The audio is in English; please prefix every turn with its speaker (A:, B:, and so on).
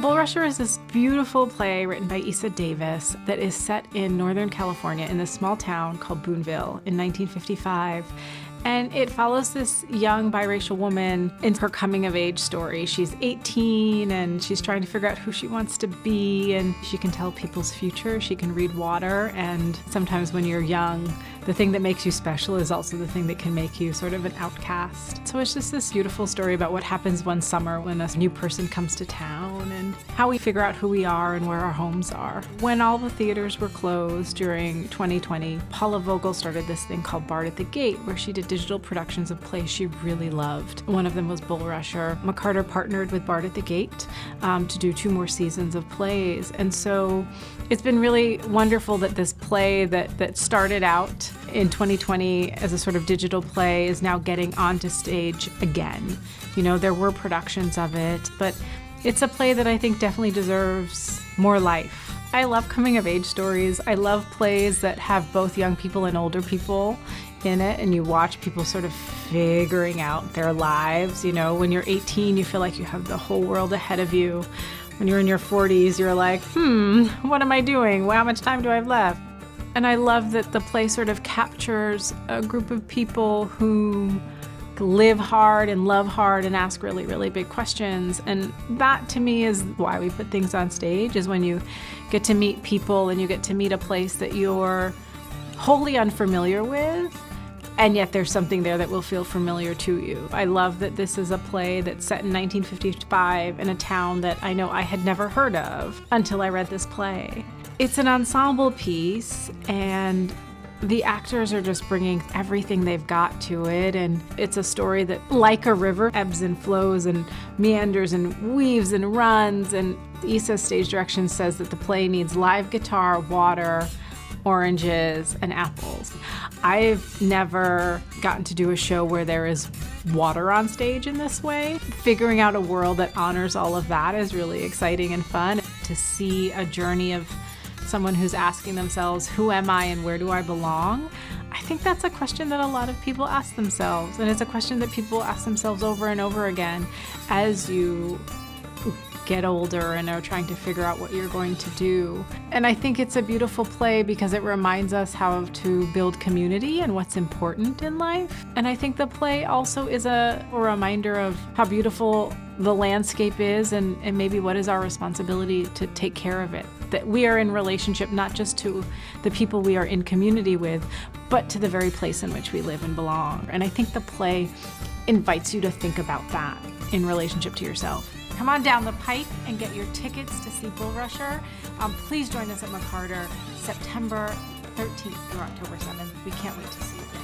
A: Bulrusher is this beautiful play written by Eisa Davis that is set in Northern California in this small town called Boonville in 1955. And it follows this young biracial woman in her coming-of-age story. She's 18 and she's trying to figure out who she wants to be, and she can tell people's future. She can read water, and sometimes when you're young, the thing that makes you special is also the thing that can make you sort of an outcast. So it's just this beautiful story about what happens one summer when a new person comes to town and how we figure out who we are and where our homes are. When all the theaters were closed during 2020, Paula Vogel started this thing called Bard at the Gate, where she did digital productions of plays she really loved. One of them was Bulrusher. McCarter partnered with Bard at the Gate to do 2 more seasons of plays. And so it's been really wonderful that this play that started out in 2020 as a sort of digital play is now getting onto stage again. You know, there were productions of it, but it's a play that I think definitely deserves more life. I love coming-of-age stories. I love plays that have both young people and older people in it, and you watch people sort of figuring out their lives. You know, when you're 18, you feel like you have the whole world ahead of you. When you're in your 40s, you're like, what am I doing? How much time do I have left? And I love that the play sort of captures a group of people who live hard and love hard and ask really, really big questions. And that, to me, is why we put things on stage, is when you get to meet people and you get to meet a place that you're wholly unfamiliar with, and yet there's something there that will feel familiar to you. I love that this is a play that's set in 1955 in a town that I know I had never heard of until I read this play. It's an ensemble piece, and the actors are just bringing everything they've got to it, and it's a story that, like a river, ebbs and flows and meanders and weaves and runs, and Eisa's stage direction says that the play needs live guitar, water, oranges, and apples. I've never gotten to do a show where there is water on stage in this way. Figuring out a world that honors all of that is really exciting and fun. To see a journey of someone who's asking themselves, who am I and where do I belong? I think that's a question that a lot of people ask themselves, and it's a question that people ask themselves over and over again as you get older and are trying to figure out what you're going to do. And I think it's a beautiful play because it reminds us how to build community and what's important in life. And I think the play also is a reminder of how beautiful the landscape is, and maybe what is our responsibility to take care of it. That we are in relationship not just to the people we are in community with, but to the very place in which we live and belong. And I think the play invites you to think about that in relationship to yourself. Come on down the pipe and get your tickets to see Bulrusher. Please join us at McCarter September 13th through October 7th. We can't wait to see you there.